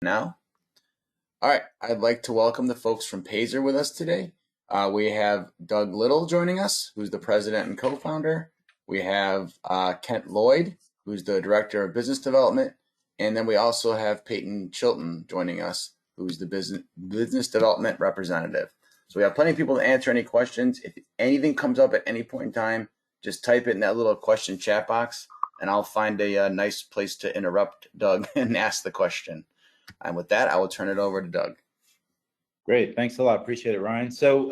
now. All right, I'd like to welcome the folks from Payzer with us today. We have Doug Little joining us, who's the president and co-founder. We have Kent Lloyd, who's the director of business development. And then we also have Peyton Chilton joining us, who's the business development representative. So we have plenty of people to answer any questions. If anything comes up at any point in time, just type it in that little question chat box, and I'll find a nice place to interrupt Doug and ask the question. And with that, I will turn it over to Doug. Great, thanks a lot, appreciate it, Ryan. So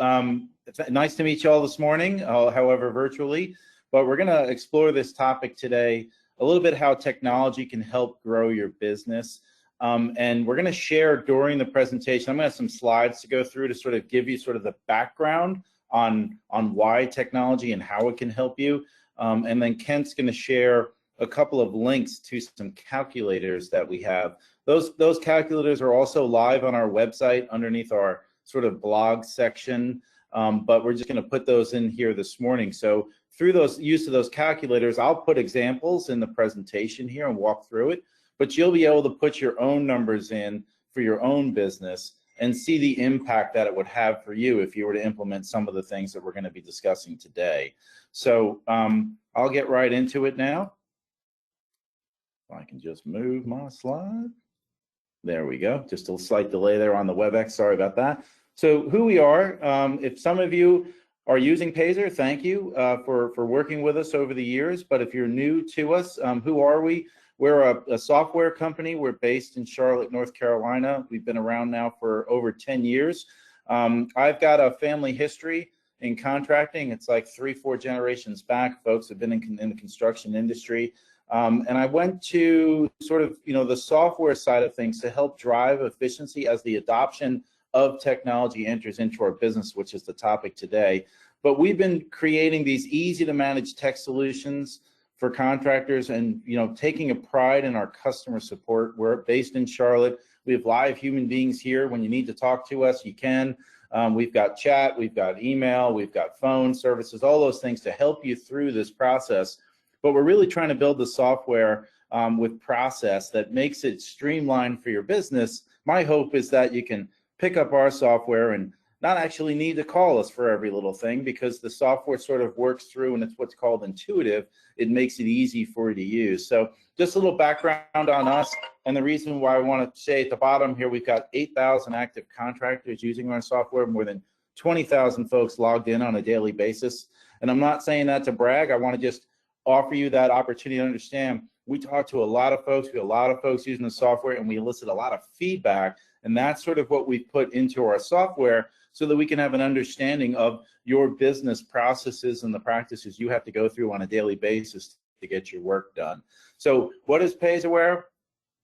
it's nice to meet you all this morning, however virtually, but we're gonna explore this topic today, a little bit how technology can help grow your business. And we're gonna share during the presentation, I'm gonna have some slides to go through to sort of give you sort of the background on why technology and how it can help you. And then Kent's gonna share a couple of links to some calculators that we have. Those calculators are also live on our website underneath our sort of blog section, but we're just going to put those in here this morning. So through those use of those calculators, I'll put examples in the presentation here and walk through it, but you'll be able to put your own numbers in for your own business and see the impact that it would have for you if you were to implement some of the things that we're going to be discussing today. So I'll get right into it now. I can just move my slide. There we go. Just a slight delay there on the WebEx. Sorry about that. So who we are, if some of you are using Payzer, thank you for working with us over the years. But if you're new to us, who are we? We're a software company. We're based in Charlotte, North Carolina. We've been around now for over 10 years. I've got a family history in contracting. It's like 3-4 generations back. Folks have been in the construction industry. And I went to sort of, the software side of things to help drive efficiency as the adoption of technology enters into our business, which is the topic today. But we've been creating these easy to manage tech solutions for contractors and, taking a pride in our customer support. We're based in Charlotte. We have live human beings here. When you need to talk to us, you can. We've got chat, we've got email, we've got phone services, all those things to help you through this process. But we're really trying to build the software with process that makes it streamlined for your business. My hope is that you can pick up our software and not actually need to call us for every little thing, because the software sort of works through and it's what's called intuitive. It makes it easy for you to use. So just a little background on us, and the reason why I want to say at the bottom here, we've got 8,000 active contractors using our software, more than 20,000 folks logged in on a daily basis. And I'm not saying that to brag. I want to just offer you that opportunity to understand. We talk to a lot of folks, we have a lot of folks using the software, and we elicit a lot of feedback, and that's sort of what we put into our software so that we can have an understanding of your business processes and the practices you have to go through on a daily basis to get your work done. So what is Payzer?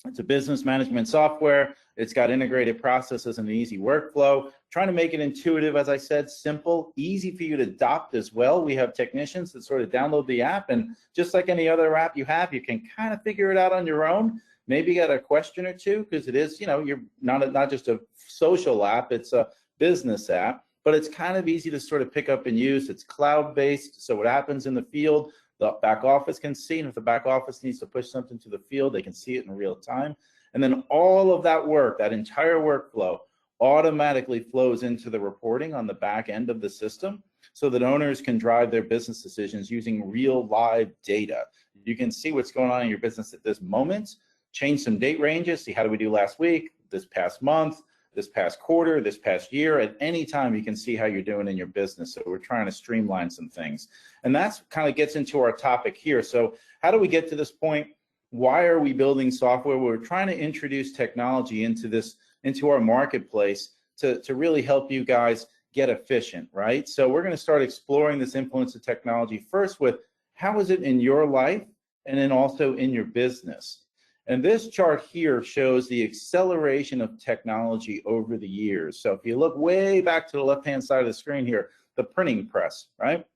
It's a business management software. It's got integrated processes and an easy workflow. Trying to make it intuitive, as I said, simple, easy for you to adopt as well. We have technicians that sort of download the app, and just like any other app you have, you can kind of figure it out on your own. Maybe get a question or two, because it is, you're not just a social app, it's a business app, but it's kind of easy to sort of pick up and use. It's cloud-based, so what happens in the field, the back office can see, and if the back office needs to push something to the field, they can see it in real time. And then all of that work, that entire workflow, automatically flows into the reporting on the back end of the system so that owners can drive their business decisions using real live data. You can see what's going on in your business at this moment, change some date ranges, see how did we do last week, this past month, this past quarter, this past year. At any time you can see how you're doing in your business. So we're trying to streamline some things. And that's kind of gets into our topic here. So how do we get to this point? Why are we building software? We're trying to introduce technology into our marketplace to really help you guys get efficient, right? So we're going to start exploring this influence of technology first with how is it in your life, and then also in your business. And this chart here shows the acceleration of technology over the years. So if you look way back to the left-hand side of the screen here, the printing press, right?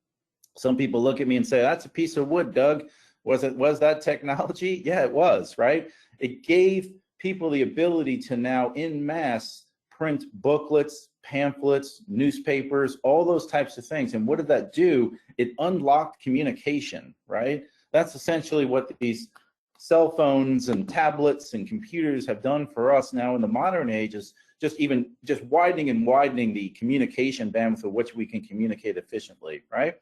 Some people look at me and say, that's a piece of wood, Doug. Was that technology? Yeah, it was, right? It gave people the ability to now en masse print booklets, pamphlets, newspapers, all those types of things. And what did that do? It unlocked communication, right? That's essentially what these cell phones and tablets and computers have done for us now in the modern age is just widening and widening the communication bandwidth of which we can communicate efficiently, right?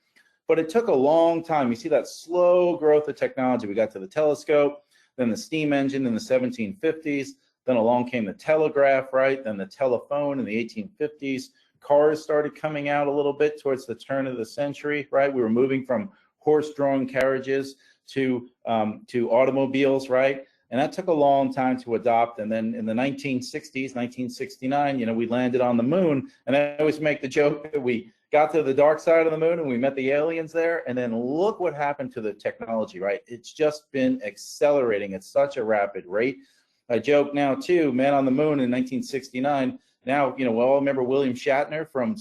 But it took a long time. You see that slow growth of technology. We got to the telescope, then the steam engine in the 1750s, then along came the telegraph, right? Then the telephone in the 1850s. Cars started coming out a little bit towards the turn of the century, right? We were moving from horse-drawn carriages to automobiles, right? And that took a long time to adopt. And then in the 1960s, 1969, we landed on the moon. And I always make the joke that we got to the dark side of the moon and we met the aliens there. And then look what happened to the technology, right? It's just been accelerating at such a rapid rate. I joke now too, man on the moon in 1969. Now, we all remember William Shatner from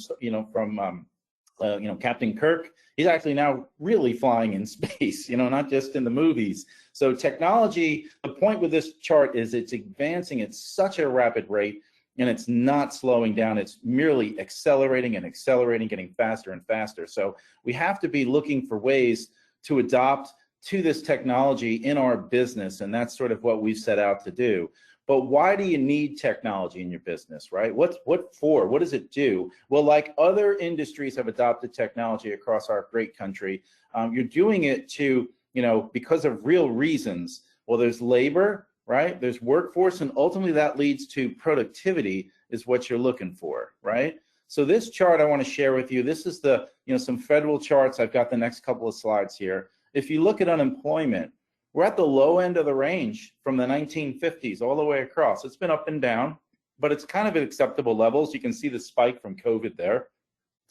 Captain Kirk. He's actually now really flying in space, not just in the movies. So technology, the point with this chart is it's advancing at such a rapid rate and it's not slowing down. It's merely accelerating and accelerating, getting faster and faster. So we have to be looking for ways to adopt to this technology in our business. And that's sort of what we've set out to do. But why do you need technology in your business, right? What for? What does it do? Well, like other industries have adopted technology across our great country, you're doing it to, because of real reasons. Well, there's labor, right? There's workforce, and ultimately that leads to productivity is what you're looking for, right? So this chart I want to share with you, this is the, some federal charts. I've got the next couple of slides here. If you look at unemployment, we're at the low end of the range from the 1950s all the way across. It's been up and down, but it's kind of at acceptable levels. You can see the spike from COVID there,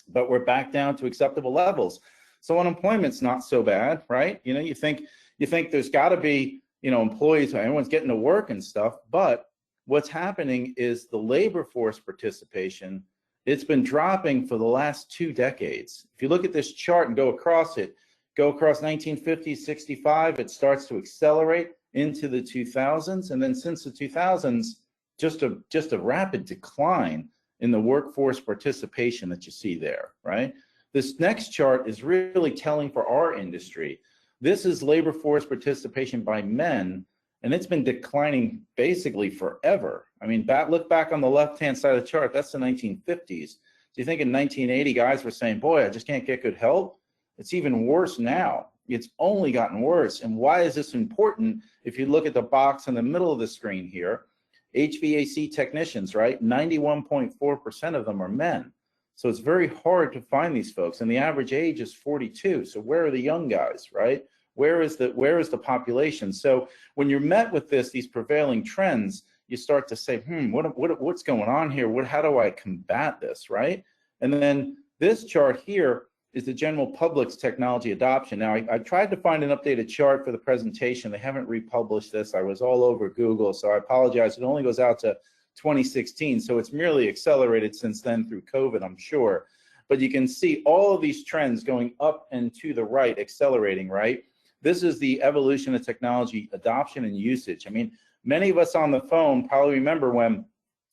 but we're back down to acceptable levels. So unemployment's not so bad, right? You think there's got to be, employees, everyone's getting to work and stuff, but what's happening is the labor force participation, it's been dropping for the last 2 decades. If you look at this chart and go across 1950s, 65, it starts to accelerate into the 2000s. And then since the 2000s, just a rapid decline in the workforce participation that you see there, right? This next chart is really telling for our industry. This is labor force participation by men, and it's been declining basically forever. I mean, look back on the left-hand side of the chart, that's the 1950s. So you think in 1980, guys were saying, boy, I just can't get good help. It's even worse now. It's only gotten worse. And why is this important? If you look at the box in the middle of the screen here, HVAC technicians, right? 91.4% of them are men. So it's very hard to find these folks. And the average age is 42. So where are the young guys, right? Where is the population? So when you're met with these prevailing trends, you start to say, what's going on here? How do I combat this, right? And then this chart here is the general public's technology adoption. Now, I tried to find an updated chart for the presentation. They haven't republished this. I was all over Google, so I apologize. It only goes out to 2016, so it's merely accelerated since then through COVID, I'm sure. But you can see all of these trends going up and to the right, accelerating, right? This is the evolution of technology adoption and usage. I mean, many of us on the phone probably remember when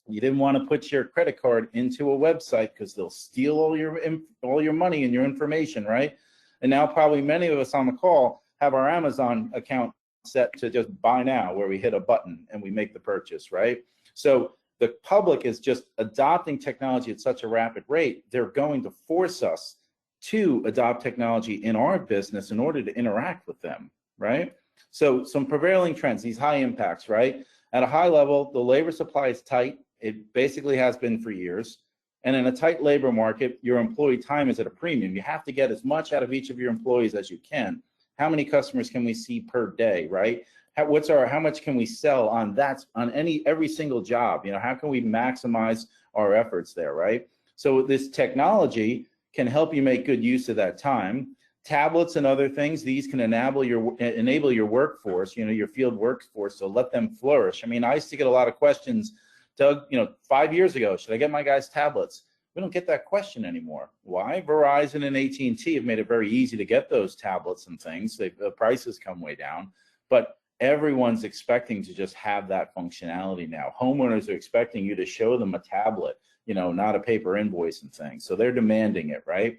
you didn't want to put your credit card into a website because they'll steal all your money and your information, right? And now probably many of us on the call have our Amazon account set to just buy now, where we hit a button and we make the purchase, right? So the public is just adopting technology at such a rapid rate, they're going to force us to adopt technology in our business in order to interact with them, right? So some prevailing trends, these high impacts, right? At a high level, the labor supply is tight. It basically has been for years. And in a tight labor market, your employee time is at a premium. You have to get as much out of each of your employees as you can. How many customers can we see per day, right? How much can we sell on every single job? How can we maximize our efforts there, right? So this technology can help you make good use of that time. Tablets and other things, these can enable your workforce, your field workforce, so let them flourish. I mean, I used to get a lot of questions, Doug, 5 years ago, should I get my guys tablets? We don't get that question anymore. Why? Verizon and AT&T have made it very easy to get those tablets and things. The prices come way down, but everyone's expecting to just have that functionality now. Homeowners are expecting you to show them a tablet, not a paper invoice and things. So they're demanding it, right?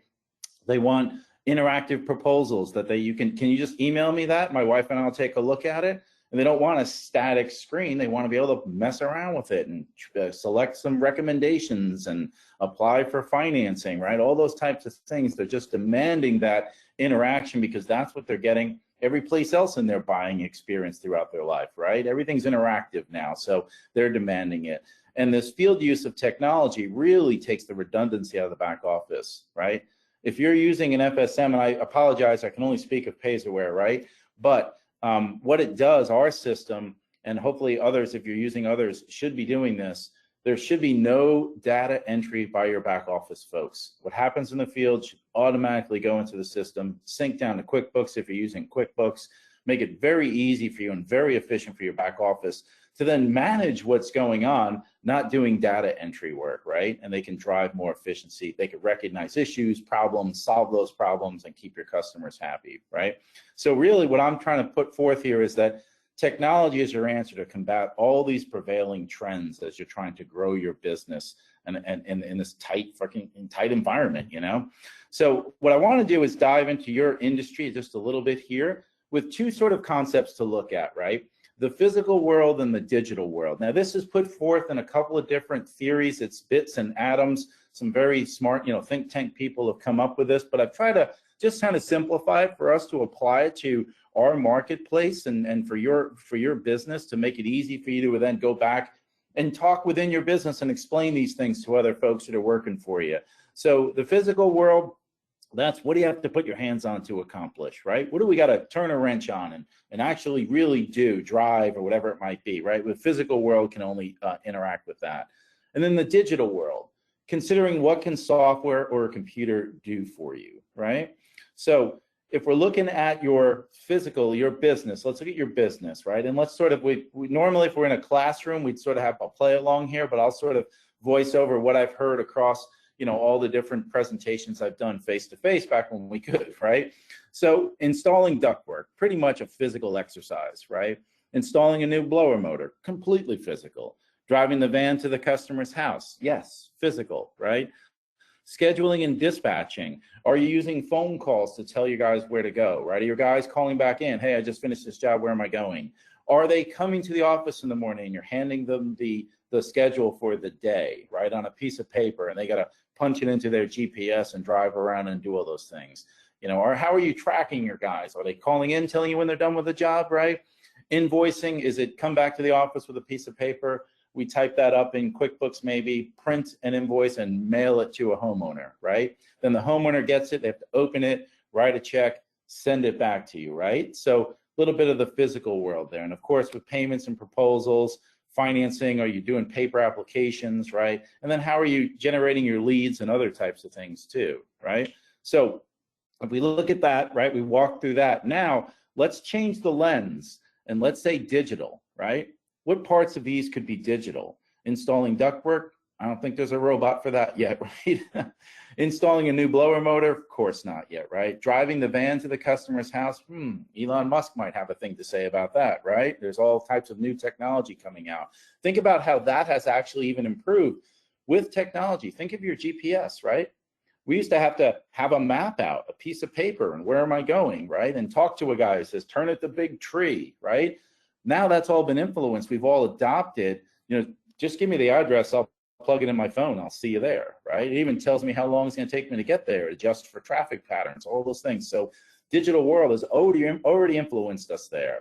They want interactive proposals that can you just email me that? My wife and I'll take a look at it. And they don't want a static screen. They want to be able to mess around with it and select some recommendations and apply for financing, right? All those types of things. They're just demanding that interaction because that's what they're getting every place else in their buying experience throughout their life, right? Everything's interactive now, so they're demanding it. And this field use of technology really takes the redundancy out of the back office, right? If you're using an FSM, and I apologize, I can only speak of Payzer, right? But what it does, our system, and hopefully others, if you're using others, should be doing this. There should be no data entry by your back office folks. What happens in the field should automatically go into the system, sync down to QuickBooks if you're using QuickBooks, make it very easy for you and very efficient for your back office to then manage what's going on, not doing data entry work, right? And they can drive more efficiency. They can recognize issues, problems, solve those problems, and keep your customers happy, right? So really what I'm trying to put forth here is that technology is your answer to combat all these prevailing trends as you're trying to grow your business and in this tight environment, you know? So what I want to do is dive into your industry just a little bit here with two sort of concepts to look at, right? The physical world and the digital world. Now, this is put forth in a couple of different theories. It's bits and atoms. Some very smart, think tank people have come up with this, but I've tried to just kind of simplify it for us to apply it to our marketplace and for your business to make it easy for you to then go back and talk within your business and explain these things to other folks that are working for you. So the physical world, that's what do you have to put your hands on to accomplish, right? What do we got to turn a wrench on and actually really do, drive or whatever it might be, right? The physical world can only interact with that. And then the digital world, considering what can software or a computer do for you, right? So if we're looking at your business, let's look at your business, right? And let's sort of, we normally, if we're in a classroom, we'd sort of have a play along here, but I'll sort of voice over what I've heard across all the different presentations I've done face-to-face back when we could, right? So installing ductwork, pretty much a physical exercise, right? Installing a new blower motor, completely physical. Driving the van to the customer's house, yes, physical, right? Scheduling and dispatching. Are you using phone calls to tell you guys where to go, right? Are your guys calling back in, hey, I just finished this job, where am I going? Are they coming to the office in the morning and you're handing them the schedule for the day, right, on a piece of paper, and they got to punch it into their GPS and drive around and do all those things, or how are you tracking your guys? Are they calling in, telling you when they're done with the job, right? Invoicing, is it come back to the office with a piece of paper? We type that up in QuickBooks, maybe print an invoice and mail it to a homeowner, right? Then the homeowner gets it, they have to open it, write a check, send it back to you, right? So a little bit of the physical world there. And of course, with payments and proposals, financing, are you doing paper applications, right? And then how are you generating your leads and other types of things too, right? So if we look at that, right, we walk through that. Now, let's change the lens and let's say digital, right? What parts of these could be digital? Installing ductwork? I don't think there's a robot for that yet, right? Installing a new blower motor? Of course not yet, right? Driving the van to the customer's house? Elon Musk might have a thing to say about that, right? There's all types of new technology coming out. Think about how that has actually even improved with technology. Think of your GPS, right? We used to have a map out, a piece of paper, and where am I going, right? And talk to a guy who says, turn at the big tree, right? Now that's all been influenced. We've all adopted, just give me the address, I'll plug it in my phone, I'll see you there, right? It even tells me how long it's going to take me to get there, adjust for traffic patterns, all those things. So digital world has already influenced us there.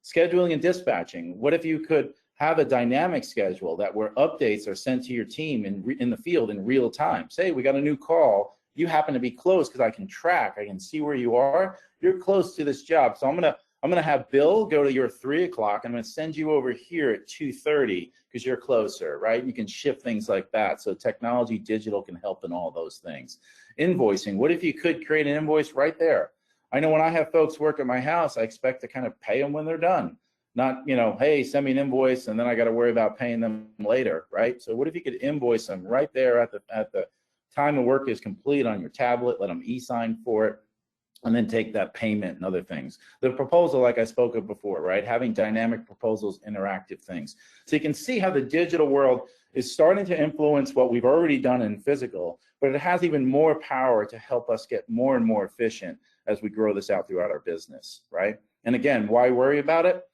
Scheduling and dispatching. What if you could have a dynamic schedule that where updates are sent to your team in the field in real time? Say we got a new call, you happen to be close because I can track, I can see where you are, you're close to this job. So I'm gonna have Bill go to your 3 o'clock. I'm gonna send you over here at 2:30 because you're closer, right? You can shift things like that. So technology, digital can help in all those things. Invoicing, what if you could create an invoice right there? I know when I have folks work at my house, I expect to kind of pay them when they're done. Not, hey, send me an invoice and then I got to worry about paying them later, right? So what if you could invoice them right there at the time the work is complete on your tablet, let them e-sign for it, and then take that payment and other things. The proposal, like I spoke of before, right? Having dynamic proposals, interactive things. So you can see how the digital world is starting to influence what we've already done in physical, but it has even more power to help us get more and more efficient as we grow this out throughout our business, right? And again, why worry about it?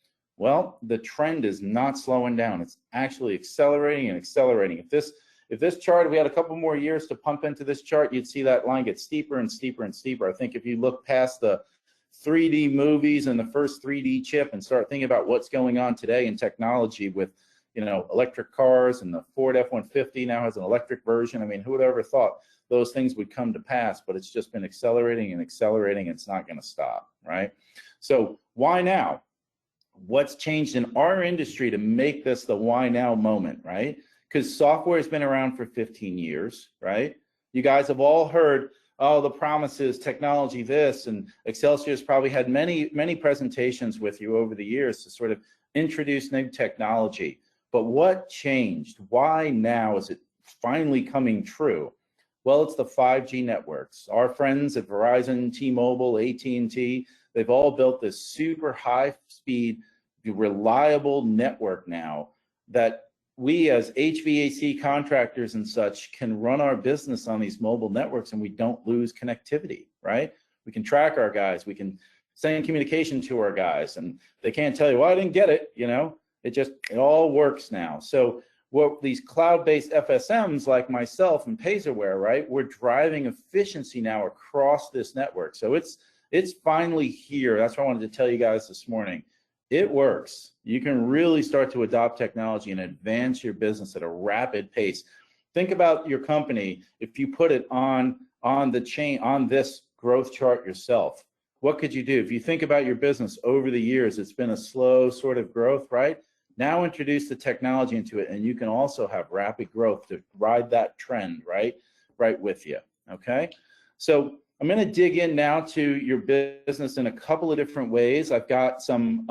Well, the trend is not slowing down. It's actually accelerating and accelerating. If this chart, we had a couple more years to pump into this chart, you'd see that line get steeper and steeper and steeper. I think if you look past the 3D movies and the first 3D chip and start thinking about what's going on today in technology with, you know, electric cars, and the Ford F-150 now has an electric version. I mean, who would ever thought those things would come to pass? But it's just been accelerating and accelerating. It's not going to stop, right? So why now? What's changed in our industry to make this the why now moment, right? Because software has been around for 15 years, right? You guys have all heard, oh, the promises, technology this, and Excelsior's probably had many presentations with you over the years to sort of introduce new technology. But what changed? Why now is it finally coming true? Well, it's the 5G networks. Our friends at Verizon, T-Mobile, AT&T, they've all built this super high speed, reliable network now that we as HVAC contractors and such can run our business on these mobile networks, and we don't lose connectivity, right? We can track our guys, we can send communication to our guys, and they can't tell you, well, I didn't get it, you know? It all works now. So what these cloud-based FSMs like myself and Payzerware, right? We're driving efficiency now across this network. So it's finally here. That's what I wanted to tell you guys this morning. It works. You can really start to adopt technology and advance your business at a rapid pace. Think about your company. If you put it on the chain, on this growth chart yourself, what could you do? If you think about your business over the years, it's been a slow sort of growth, right? Now introduce the technology into it, and you can also have rapid growth to ride that trend, right with you, okay? So I'm going to dig in now to your business in a couple of different ways. I've got some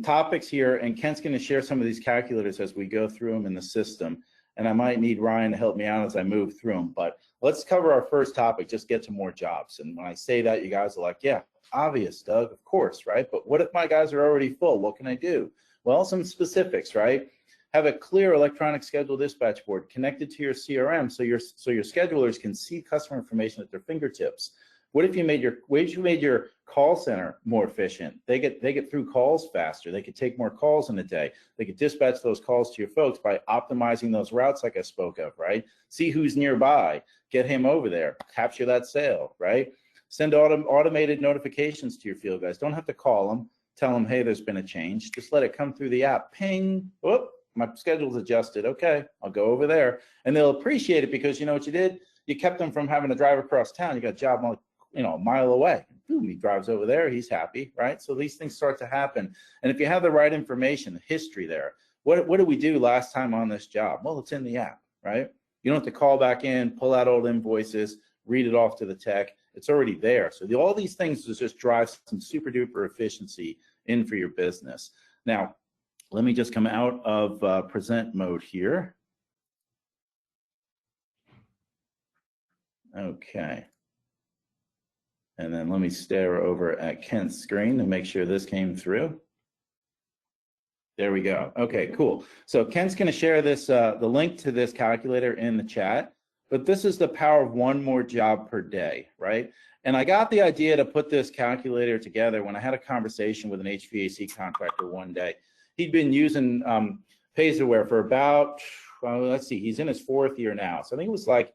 topics here, and Kent's going to share some of these calculators as we go through them in the system. And I might need Ryan to help me out as I move through them. But let's cover our first topic, just get to more jobs. And when I say that, you guys are like, yeah, obvious, Doug, of course, right? But what if my guys are already full? What can I do? Well, some specifics, right? Have a clear electronic schedule dispatch board connected to your CRM so your schedulers can see customer information at their fingertips. What if you made your call center more efficient? They get through calls faster. They could take more calls in a day. They could dispatch those calls to your folks by optimizing those routes like I spoke of, right? See who's nearby, get him over there, capture that sale, right? Send automated notifications to your field guys. Don't have to call them, tell them, hey, there's been a change. Just let it come through the app. Ping, whoop, my schedule's adjusted. Okay, I'll go over there. And they'll appreciate it because you know what you did? You kept them from having to drive across town. You got a job, you know, a mile away. Boom, he drives over there, he's happy, right? So these things start to happen. And if you have the right information, the history there, what did we do last time on this job? Well, it's in the app, right? You don't have to call back in, pull out old invoices, read it off to the tech. It's already there. So all these things just drive some super duper efficiency in for your business. Now, let me just come out of present mode here. Okay. And then let me stare over at Kent's screen to make sure this came through. There we go. Okay, cool. So Kent's going to share this, the link to this calculator in the chat. But this is the power of one more job per day, right? And I got the idea to put this calculator together when I had a conversation with an HVAC contractor one day. He'd been using Payzerware for about, let's see, he's in his 4th year now. So I think it was like,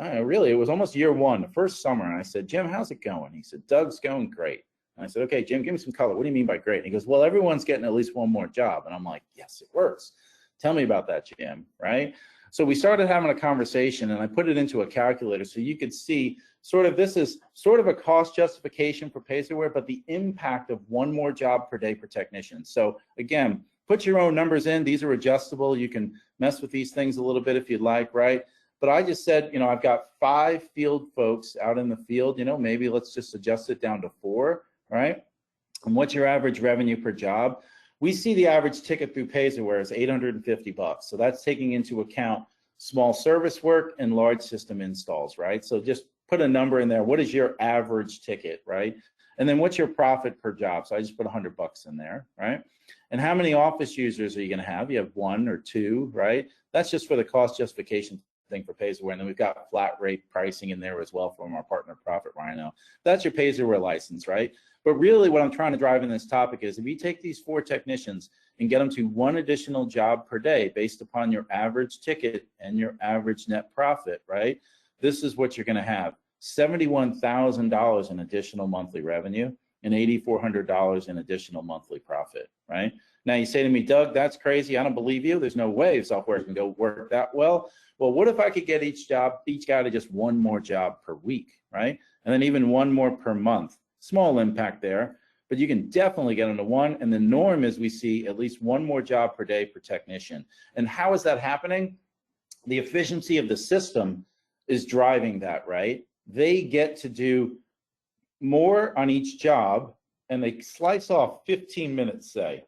I don't know, really, it was almost year 1, the first summer. And I said, Jim, how's it going? He said, Doug's going great. And I said, okay, Jim, give me some color. What do you mean by great? And he goes, well, everyone's getting at least one more job. And I'm like, yes, it works. Tell me about that, Jim, right? So we started having a conversation, and I put it into a calculator so you could see sort of, this is sort of a cost justification for Payzerware, but the impact of one more job per day per technician. So again, put your own numbers in. These are adjustable. You can mess with these things a little bit if you'd like, right? But I just said, you know, I've got 5 field folks out in the field, you know, maybe let's just adjust it down to 4, right? And what's your average revenue per job? We see the average ticket through Payzerware is $850. So that's taking into account small service work and large system installs, right? So just put a number in there. What is your average ticket, right? And then what's your profit per job? So I just put $100 in there, right? And how many office users are you gonna have? You have 1 or 2, right? That's just for the cost justification thing for Payzerware. And then we've got flat rate pricing in there as well from our partner Profit Rhino. That's your Payzerware license, right? But really what I'm trying to drive in this topic is if you take these 4 technicians and get them to 1 additional job per day based upon your average ticket and your average net profit, right? This is what you're going to have. $71,000 in additional monthly revenue and $8,400 in additional monthly profit, right? Now you say to me, Doug, that's crazy. I don't believe you. There's no way software can go work that well. Well, what if I could get each guy to just 1 more job per week, right? And then even 1 more per month. Small impact there, but you can definitely get them to 1. And the norm is we see at least 1 more job per day per technician. And how is that happening? The efficiency of the system is driving that, right? They get to do more on each job and they slice off 15 minutes, say.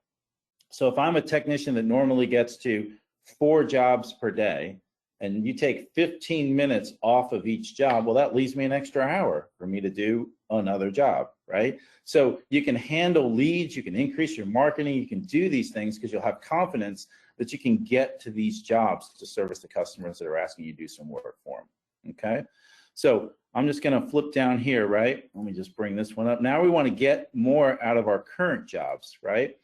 So if I'm a technician that normally gets to 4 jobs per day and you take 15 minutes off of each job, well, that leaves me an extra hour for me to do another job, right? So you can handle leads, you can increase your marketing, you can do these things because you'll have confidence that you can get to these jobs to service the customers that are asking you to do some work for them, okay? So I'm just gonna flip down here, right? Let me just bring this one up. Now we wanna get more out of our current jobs, right?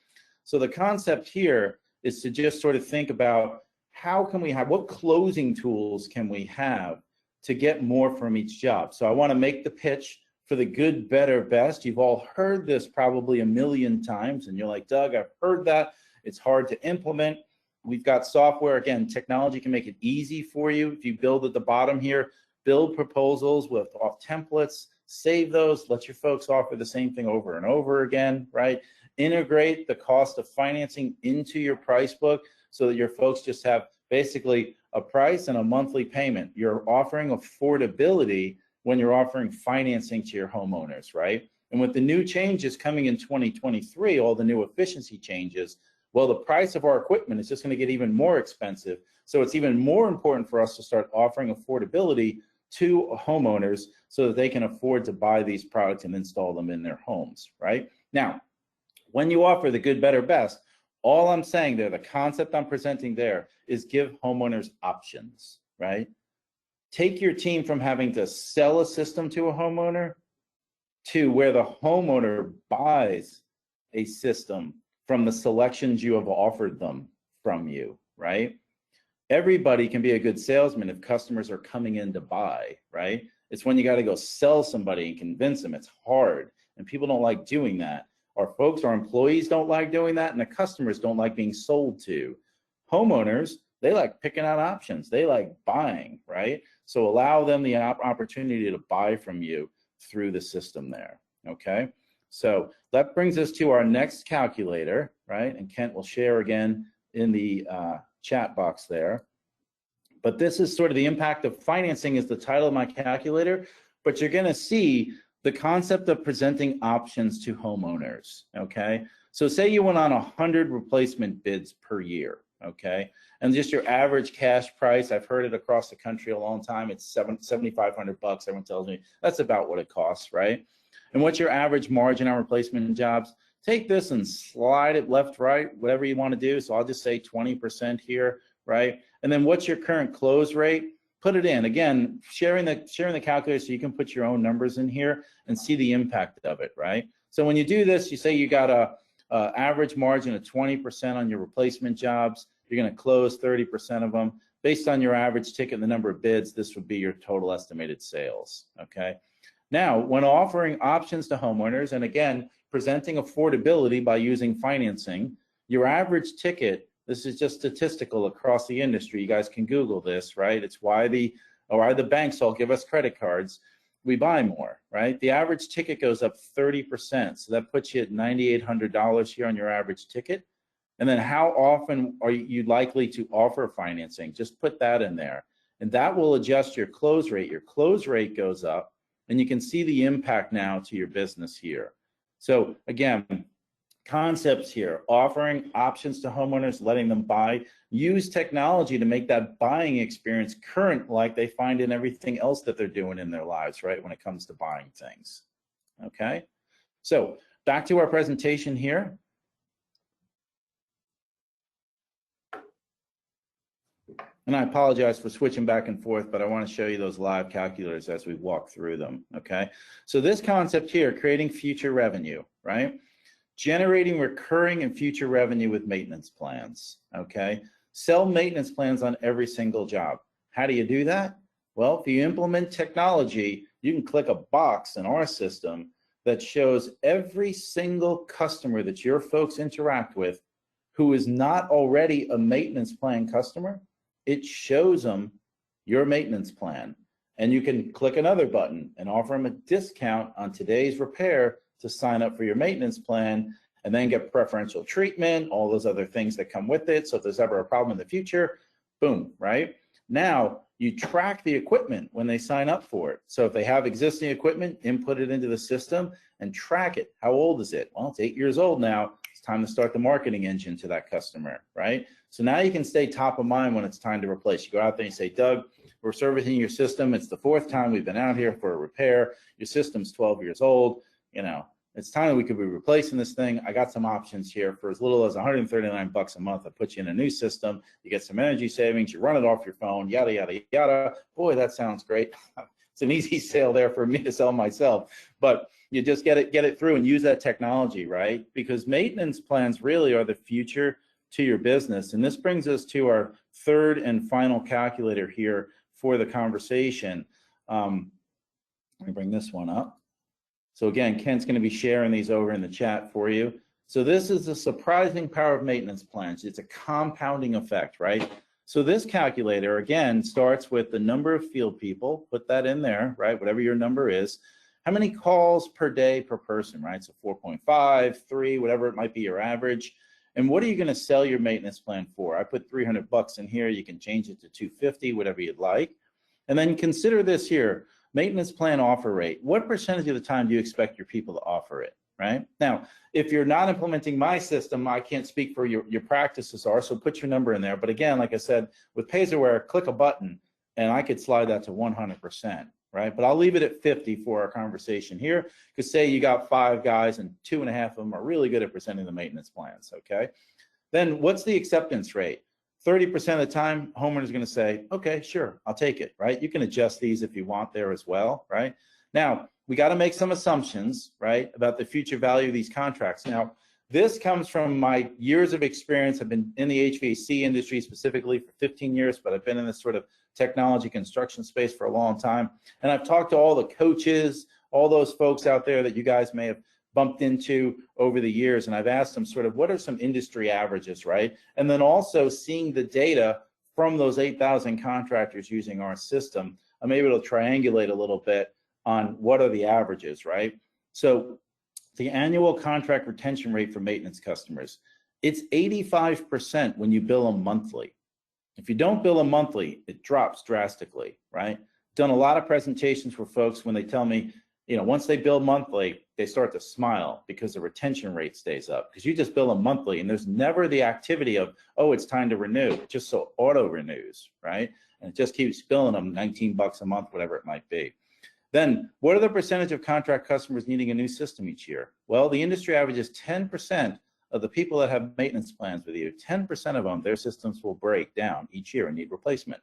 So the concept here is to just sort of think about how can we have, what closing tools can we have to get more from each job? So I wanna make the pitch for the good, better, best. You've all heard this probably a million times and you're like, Doug, I've heard that. It's hard to implement. We've got software, again, technology can make it easy for you. If you build at the bottom here, build proposals off templates, save those, let your folks offer the same thing over and over again, right? Integrate the cost of financing into your price book so that your folks just have basically a price and a monthly payment. You're offering affordability when you're offering financing to your homeowners, right? And with the new changes coming in 2023, all the new efficiency changes, well, the price of our equipment is just going to get even more expensive. So it's even more important for us to start offering affordability to homeowners so that they can afford to buy these products and install them in their homes, right? Now, when you offer the good, better, best, all I'm saying there, the concept I'm presenting there is give homeowners options, right? Take your team from having to sell a system to a homeowner to where the homeowner buys a system from the selections you have offered them from you, right? Everybody can be a good salesman if customers are coming in to buy, right? It's when you got to go sell somebody and convince them. It's hard, and people don't like doing that. Our folks, our employees don't like doing that, and the customers don't like being sold to. Homeowners, they like picking out options. They like buying, right? So allow them the opportunity to buy from you through the system there, okay? So that brings us to our next calculator, right? And Kent will share again in the chat box there. But this is sort of the impact of financing is the title of my calculator, but you're gonna see the concept of presenting options to homeowners, okay? So say you went on 100 replacement bids per year, okay? And just your average cash price, I've heard it across the country a long time, it's $7,500, everyone tells me, that's about what it costs, right? And what's your average margin on replacement jobs? Take this and slide it left, right, whatever you want to do. So I'll just say 20% here, right? And then what's your current close rate? Put it in. Again, sharing the calculator so you can put your own numbers in here and see the impact of it, right? So when you do this, you say you got a average margin of 20% on your replacement jobs. You're going to close 30% of them. Based on your average ticket and the number of bids, this would be your total estimated sales, okay? Now, when offering options to homeowners, and again, presenting affordability by using financing, your average ticket, this is just statistical across the industry. You guys can Google this, right? It's why the banks all give us credit cards. We buy more, right? The average ticket goes up 30%. So that puts you at $9,800 here on your average ticket. And then how often are you likely to offer financing? Just put that in there. And that will adjust your close rate. Your close rate goes up, and you can see the impact now to your business here. So again, concepts here, offering options to homeowners, letting them buy, use technology to make that buying experience current like they find in everything else that they're doing in their lives, right, when it comes to buying things, okay? So back to our presentation here. And I apologize for switching back and forth, but I want to show you those live calculators as we walk through them, okay? So this concept here, creating future revenue, right? Generating recurring and future revenue with maintenance plans, okay? Sell maintenance plans on every single job. How do you do that? Well, if you implement technology, you can click a box in our system that shows every single customer that your folks interact with who is not already a maintenance plan customer. It shows them your maintenance plan. And you can click another button and offer them a discount on today's repair to sign up for your maintenance plan, and then get preferential treatment, all those other things that come with it. So if there's ever a problem in the future, boom, right? Now, you track the equipment when they sign up for it. So if they have existing equipment, input it into the system and track it. How old is it? Well, it's 8 years old now. It's time to start the marketing engine to that customer, right? So now you can stay top of mind when it's time to replace. You go out there and you say, Doug, we're servicing your system. It's the 4th time we've been out here for a repair. Your system's 12 years old. You know, it's time that we could be replacing this thing. I got some options here for as little as $139 a month. I put you in a new system. You get some energy savings. You run it off your phone, yada, yada, yada. Boy, that sounds great. It's an easy sale there for me to sell myself, but you just get it through and use that technology, right? Because maintenance plans really are the future to your business. And this brings us to our 3rd and final calculator here for the conversation. Let me bring this one up. So again, Kent's going to be sharing these over in the chat for you. So this is the surprising power of maintenance plans. It's a compounding effect, right? So this calculator, again, starts with the number of field people. Put that in there, right? Whatever your number is. How many calls per day per person, right? So 4.5, 3, whatever it might be your average. And what are you going to sell your maintenance plan for? I put $300 in here. You can change it to $250, whatever you'd like. And then consider this here. Maintenance plan offer rate. What percentage of the time do you expect your people to offer it, right? Now, if you're not implementing my system, I can't speak for your practices are, so put your number in there. But again, like I said, with Payzer, click a button and I could slide that to 100%, right? But I'll leave it at 50 for our conversation here, because say you got 5 guys and 2.5 of them are really good at presenting the maintenance plans, okay? Then what's the acceptance rate? 30% of the time, homeowner's going to say, okay, sure, I'll take it, right? You can adjust these if you want there as well, right? Now, we got to make some assumptions, right, about the future value of these contracts. Now, this comes from my years of experience. I've been in the HVAC industry specifically for 15 years, but I've been in this sort of technology construction space for a long time. And I've talked to all the coaches, all those folks out there that you guys may have bumped into over the years, and I've asked them sort of what are some industry averages, right? And then also seeing the data from those 8,000 contractors using our system, I'm able to triangulate a little bit on what are the averages, right? So the annual contract retention rate for maintenance customers, it's 85% when you bill them monthly. If you don't bill them monthly, it drops drastically, right? Done a lot of presentations for folks when they tell me, you know, once they bill monthly, they start to smile because the retention rate stays up, because you just bill them monthly and there's never the activity of, oh, it's time to renew. It just so auto renews, right? And it just keeps billing them $19 a month, whatever it might be. Then what are the percentage of contract customers needing a new system each year? Well, the industry average is 10% of the people that have maintenance plans with you, 10% of them, their systems will break down each year and need replacement.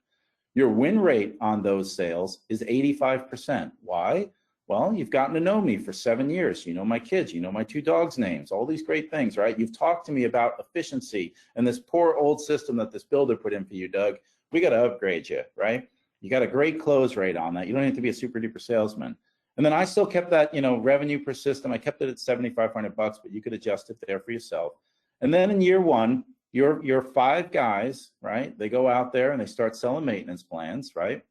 Your win rate on those sales is 85%. Why? Well, you've gotten to know me for 7 years. You know my kids, you know my 2 dogs' names, all these great things, right? You've talked to me about efficiency and this poor old system that this builder put in for you, Doug. We got to upgrade you, right? You got a great close rate on that. You don't have to be a super duper salesman. And then I still kept that, you know, revenue per system. I kept it at $7,500, but you could adjust it there for yourself. And then in year 1, your 5 guys, right? They go out there and they start selling maintenance plans, right?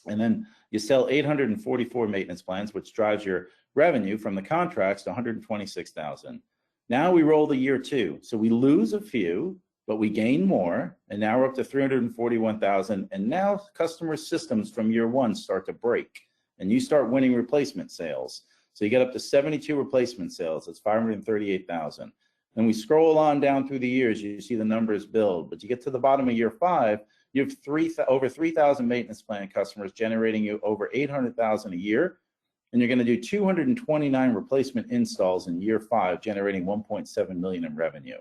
And then you sell 844 maintenance plans, which drives your revenue from the contracts to 126,000. Now we roll to year 2. So we lose a few, but we gain more. And now we're up to 341,000. And now customer systems from year 1 start to break and you start winning replacement sales. So you get up to 72 replacement sales. That's 538,000. Then we scroll on down through the years, you see the numbers build, but you get to the bottom of year 5, you have over 3,000 maintenance plan customers generating you over 800,000 a year, and you're going to do 229 replacement installs in year 5, generating 1.7 million in revenue.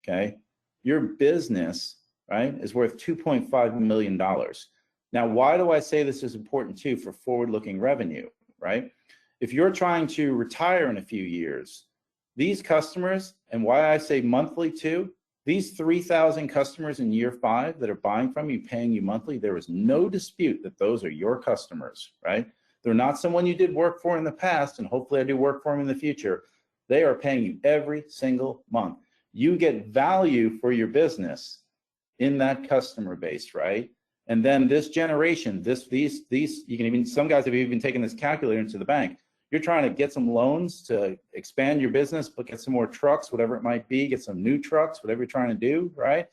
Okay, your business, right, is worth $2.5 million. Now, why do I say this is important too for forward-looking revenue, right? If you're trying to retire in a few years, these customers, and why I say monthly too, these 3,000 customers in year 5 that are buying from you, paying you monthly, there is no dispute that those are your customers, right? They're not someone you did work for in the past, and hopefully I do work for them in the future. They are paying you every single month. You get value for your business in that customer base, right? And then this generation, these, you can even, some guys have even taken this calculator into the bank. You're trying to get some loans to expand your business, but get some more trucks, whatever it might be, get some new trucks, whatever you're trying to do, right?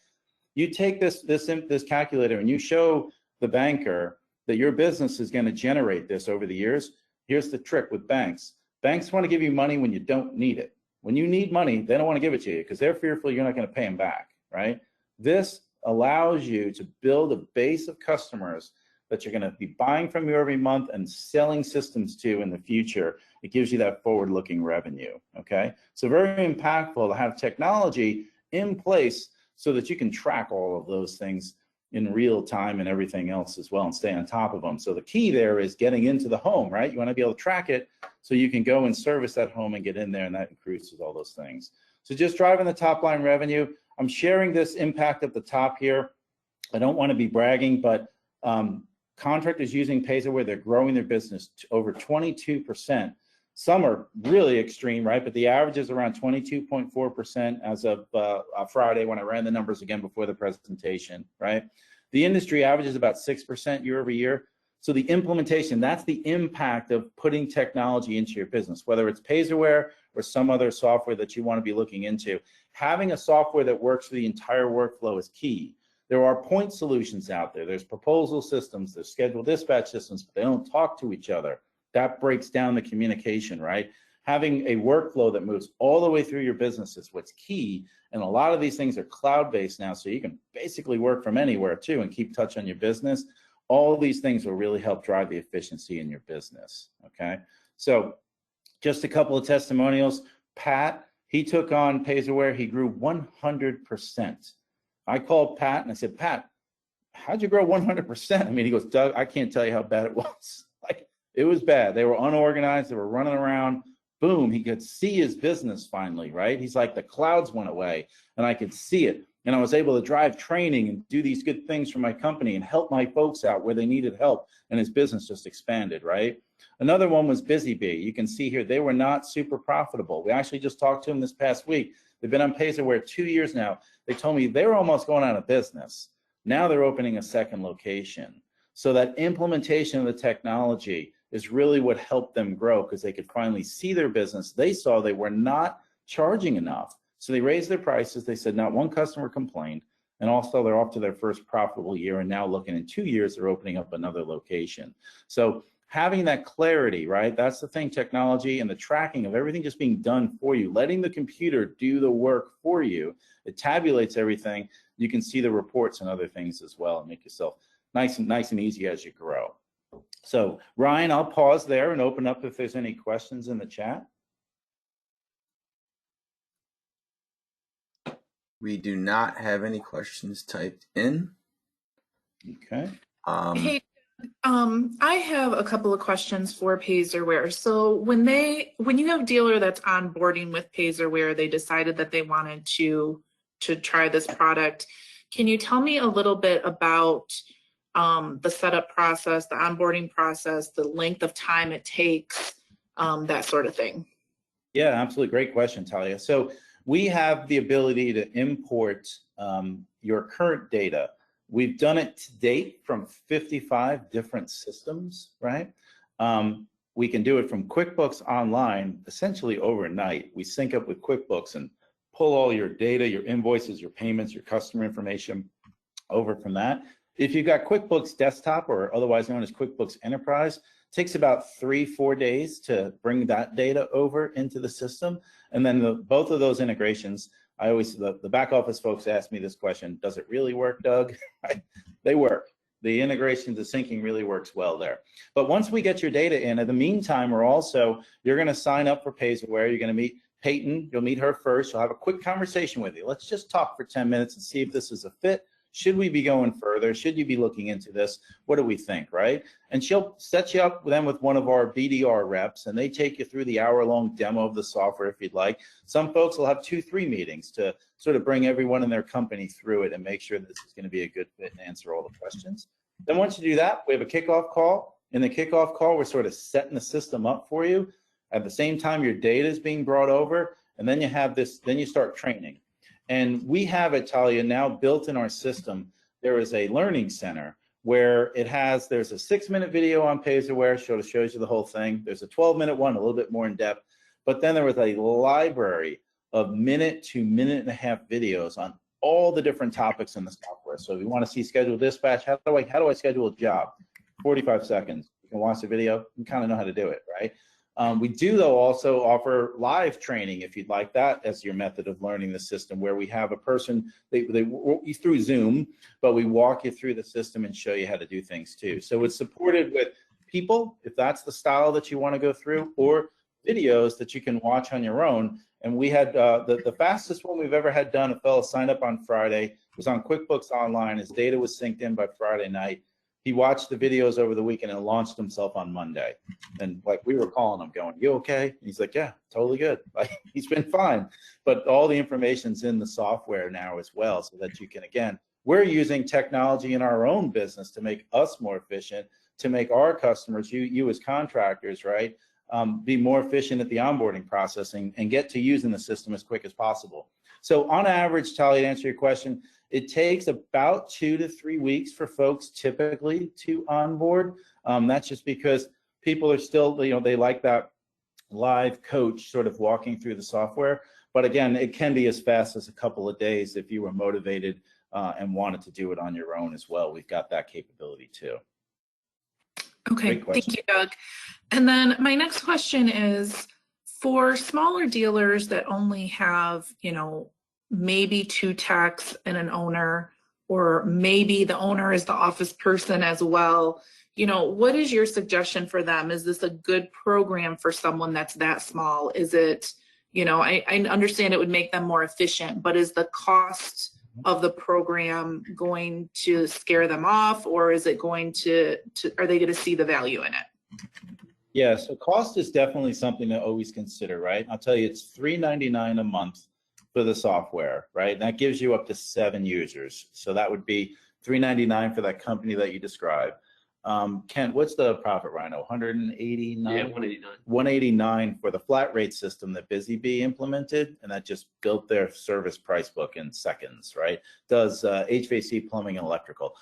You take this calculator and you show the banker that your business is going to generate this over the years. Here's the trick with banks. Banks want to give you money when you don't need it. When you need money, they don't want to give it to you because they're fearful you're not going to pay them back, right? This allows you to build a base of customers that you're going to be buying from you every month and selling systems to in the future. It gives you that forward-looking revenue, okay? So very impactful to have technology in place so that you can track all of those things in real time and everything else as well and stay on top of them. So the key there is getting into the home, right? You want to be able to track it so you can go and service that home and get in there, and that increases all those things. So just driving the top line revenue. I'm sharing this impact at the top here. I don't want to be bragging, but contractors using Payzer where they're growing their business to over 22%. Some are really extreme, right? But the average is around 22.4% as of Friday when I ran the numbers again before the presentation, right? The industry average is about 6% year over year. So the implementation, that's the impact of putting technology into your business, whether it's Payzerware or some other software that you want to be looking into. Having a software that works for the entire workflow is key. There are point solutions out there. There's proposal systems, there's scheduled dispatch systems, but they don't talk to each other. That breaks down the communication, right? Having a workflow that moves all the way through your business is what's key. And a lot of these things are cloud-based now, so you can basically work from anywhere too and keep touch on your business. All of these things will really help drive the efficiency in your business, okay? So just a couple of testimonials. Pat, he took on Payzerware, he grew 100%. I called Pat and I said, Pat, how'd you grow 100%? I mean, he goes, Doug, I can't tell you how bad it was. Like, it was bad. They were unorganized, they were running around. Boom, he could see his business finally, right? He's like, the clouds went away and I could see it. And I was able to drive training and do these good things for my company and help my folks out where they needed help. And his business just expanded, right? Another one was Busy Bee. You can see here, they were not super profitable. We actually just talked to them this past week. They've been on Payzerware 2 years now. They told me they were almost going out of business. Now they're opening a second location. So that implementation of the technology is really what helped them grow because they could finally see their business. They saw they were not charging enough. So they raised their prices. They said not one customer complained. And also they're off to their first profitable year. And now looking in 2 years, they're opening up another location. So having that clarity, right? That's the thing, technology and the tracking of everything just being done for you, letting the computer do the work for you. It tabulates everything. You can see the reports and other things as well and make yourself nice and easy as you grow. So Ryan, I'll pause there and open up if there's any questions in the chat. We do not have any questions typed in. Okay. Hey, I have a couple of questions for Payzerware. So when you have a dealer that's onboarding with Payzerware, they decided that they wanted to try this product. Can you tell me a little bit about the setup process, the onboarding process, the length of time it takes, that sort of thing? Yeah, absolutely. Great question, Talia. So we have the ability to import your current data. We've done it to date from 55 different systems, right? We can do it from QuickBooks Online, essentially overnight. We sync up with QuickBooks and pull all your data, your invoices, your payments, your customer information over from that. If you've got QuickBooks Desktop, or otherwise known as QuickBooks Enterprise, it takes about 3-4 days to bring that data over into the system. And then both of those integrations, I always, the back office folks ask me this question, does it really work, Doug? They work. The integration, the syncing really works well there. But once we get your data in the meantime, you're going to sign up for Payzerware. You're going to meet Peyton. You'll meet her first. She'll have a quick conversation with you. Let's just talk for 10 minutes and see if this is a fit. Should we be going further? Should you be looking into this? What do we think, right? And she'll set you up then with one of our BDR reps, and they take you through the hour-long demo of the software if you'd like. Some folks will have 2-3 meetings to sort of bring everyone in their company through it and make sure this is going to be a good fit and answer all the questions. Then once you do that, we have a kickoff call. In the kickoff call, we're sort of setting the system up for you. At the same time, your data is being brought over, and then you have this, then you start training. And we have at Talia now built in our system, there is a learning center where there's a 6-minute video on Payzerware, shows you the whole thing. There's a 12-minute one, a little bit more in depth. But then there was a library of minute to minute and a half videos on all the different topics in the software. So if you want to see scheduled dispatch, how do I schedule a job? 45 seconds. You can watch the video. You kind of know how to do it, right? We do, though, also offer live training if you'd like that as your method of learning the system, where we have a person, they walk you through Zoom, but we walk you through the system and show you how to do things too. So it's supported with people, if that's the style that you want to go through, or videos that you can watch on your own. And we had the fastest one we've ever had done. A fellow signed up on Friday, was on QuickBooks Online. His data was synced in by Friday night. He watched the videos over the weekend and launched himself on Monday. And like we were calling him going, you okay? And he's like, yeah, totally good. Like he's been fine. But all the information's in the software now as well, so that you can, again, we're using technology in our own business to make us more efficient, to make our customers, you as contractors, right, be more efficient at the onboarding processing and get to using the system as quick as possible. So on average, Talia, to answer your question, it takes about 2 to 3 weeks for folks typically to onboard. That's just because people are still, they like that live coach sort of walking through the software. But again, it can be as fast as a couple of days if you were motivated and wanted to do it on your own as well. We've got that capability too. Okay, thank you, Doug. And then my next question is, for smaller dealers that only have, maybe 2 techs and an owner, or maybe the owner is the office person as well, what is your suggestion for them? Is this a good program for someone that's that small? Is it, I understand it would make them more efficient, but is the cost of the program going to scare them off, or is it going to are they going to see the value in it? Yeah, so cost is definitely something to always consider, right? I'll tell you, it's $3.99 a month for the software, right? And that gives you up to 7 users. So that would be $3.99 for that company that you described. Kent, what's the profit, Rhino? 189? Yeah, 189. 189 for the flat rate system that BusyBee implemented, and that just built their service price book in seconds, right? Does HVAC, plumbing, and electrical.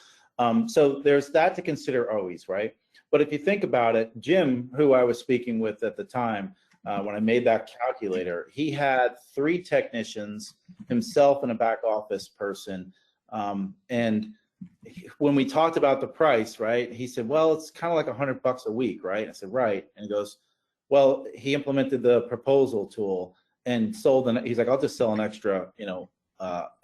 So there's that to consider always, right? But if you think about it, Jim, who I was speaking with at the time, when I made that calculator, he had 3 technicians, himself and a back office person. And when we talked about the price, right, he said, well, it's kind of like $100 a week, right? I said, right. And he goes, well, he implemented the proposal tool and sold, he's like, I'll just sell an extra,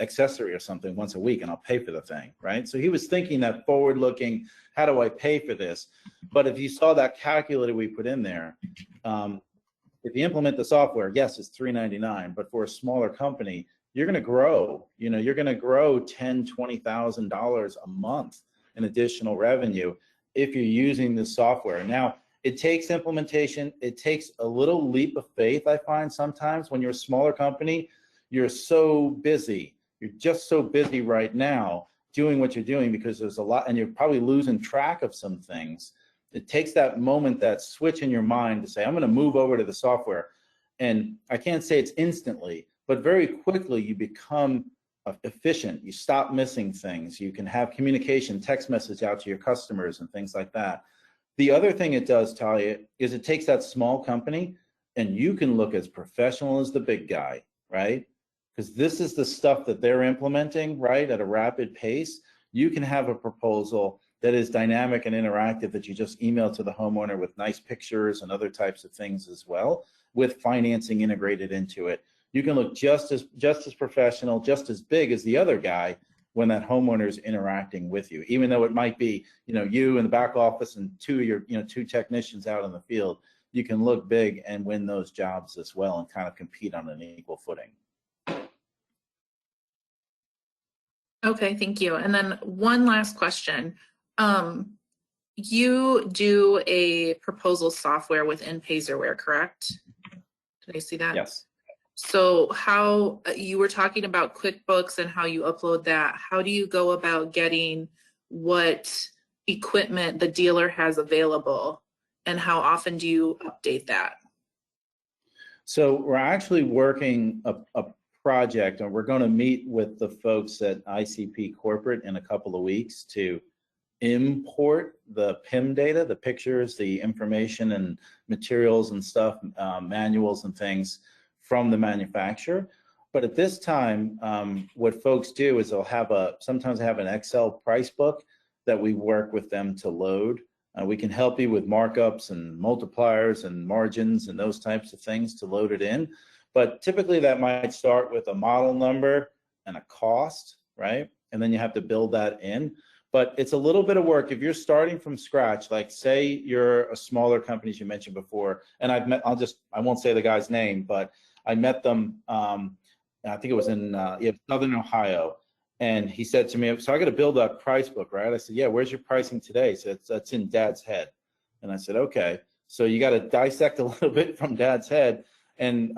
accessory or something once a week and I'll pay for the thing, right? So he was thinking that forward looking, how do I pay for this? But if you saw that calculator we put in there, if you implement the software, yes, it's $3.99, but for a smaller company, you're going to grow, you're going to grow $10,000, $20,000 a month in additional revenue if you're using this software. Now, it takes implementation. It takes a little leap of faith, I find sometimes when you're a smaller company, you're so busy. You're just so busy right now doing what you're doing because there's a lot, and you're probably losing track of some things. It takes that moment, that switch in your mind to say, I'm going to move over to the software. And I can't say it's instantly, but very quickly you become efficient. You stop missing things. You can have communication, text message out to your customers and things like that. The other thing it does, Talia, is it takes that small company and you can look as professional as the big guy, right? Because this is the stuff that they're implementing, right, at a rapid pace. You can have a proposal that is dynamic and interactive that you just email to the homeowner with nice pictures and other types of things as well, with financing integrated into it. You can look just as professional, just as big as the other guy when that homeowner is interacting with you, even though it might be, you in the back office and 2 technicians out in the field. You can look big and win those jobs as well and kind of compete on an equal footing. Okay, thank you. And then one last question. You do a proposal software within Payzerware, correct? Did I see that? Yes. So how you were talking about QuickBooks and how you upload that. How do you go about getting what equipment the dealer has available, and how often do you update that? So we're actually working a project, and we're going to meet with the folks at ICP Corporate in a couple of weeks to import the PIM data, the pictures, the information and materials and stuff, manuals and things from the manufacturer. But at this time, what folks do is they'll have sometimes have an Excel price book that we work with them to load. We can help you with markups and multipliers and margins and those types of things to load it in. But typically that might start with a model number and a cost, right? And then you have to build that in. But it's a little bit of work. If you're starting from scratch, like say you're a smaller company, as you mentioned before, and I won't say the guy's name, but I met them, I think it was in Southern Ohio. And he said to me, so I got to build a price book, right? I said, yeah, where's your pricing today? He said, that's in Dad's head. And I said, okay. So you got to dissect a little bit from Dad's head and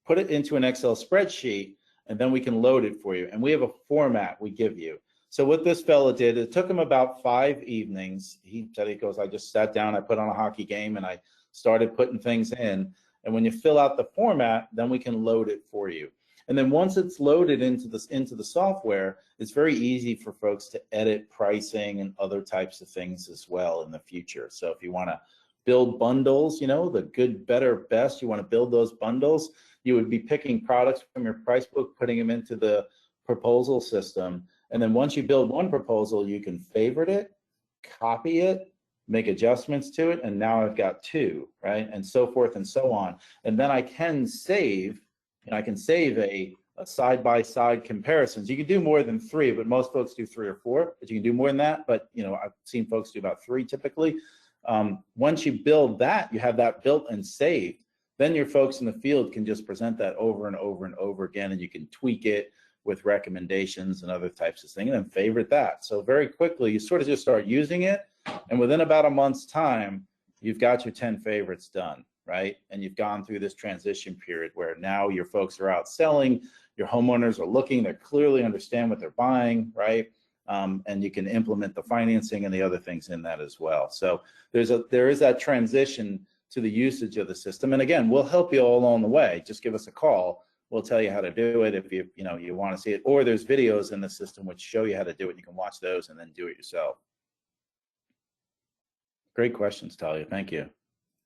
put it into an Excel spreadsheet, and then we can load it for you. And we have a format we give you. So what this fella did, it took him about 5 evenings. He said, he goes, I just sat down, I put on a hockey game, and I started putting things in. And when you fill out the format, then we can load it for you. And then once it's loaded into the software, it's very easy for folks to edit pricing and other types of things as well in the future. So if you want to build bundles, you know, the good, better, best, you want to build those bundles, you would be picking products from your price book, putting them into the proposal system. And then once you build one proposal, you can favorite it, copy it, make adjustments to it, and now I've got 2, right? And so forth and so on. And then I can save a side-by-side comparisons. You can do more than 3, but most folks do 3 or 4, but you can do more than that. But you know, I've seen folks do about 3 typically. Once you build that, you have that built and saved, then your folks in the field can just present that over and over and over again, and you can tweak it with recommendations and other types of things, and then favorite that. So very quickly, you sort of just start using it, and within about a month's time, you've got your 10 favorites done, right? And you've gone through this transition period where now your folks are out selling, your homeowners are looking, they clearly understand what they're buying, right? And you can implement the financing and the other things in that as well. So there is that transition to the usage of the system. And again, we'll help you all along the way. Just give us a call. We'll tell you how to do it if you want to see it. Or there's videos in the system which show you how to do it. You can watch those and then do it yourself. Great questions, Talia. Thank you.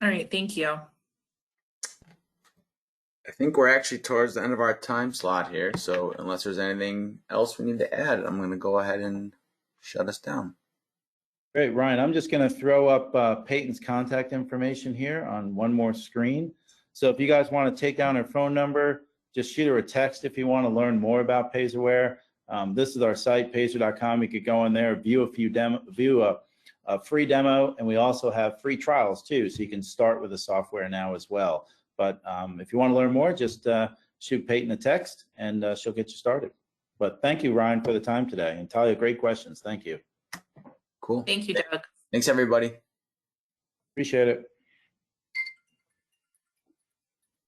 All right, thank you. I think we're actually towards the end of our time slot here. So unless there's anything else we need to add, I'm going to go ahead and shut us down. Great, Ryan. I'm just going to throw up Peyton's contact information here on one more screen. So if you guys want to take down her phone number, just shoot her a text if you want to learn more about Payzerware. This is our site, Payzer.com. You could go in there, view a free demo, and we also have free trials too, so you can start with the software now as well. But if you want to learn more, just shoot Peyton a text, and she'll get you started. But thank you, Ryan, for the time today. And Talia, great questions. Thank you. Cool. Thank you, Doug. Thanks, everybody. Appreciate it.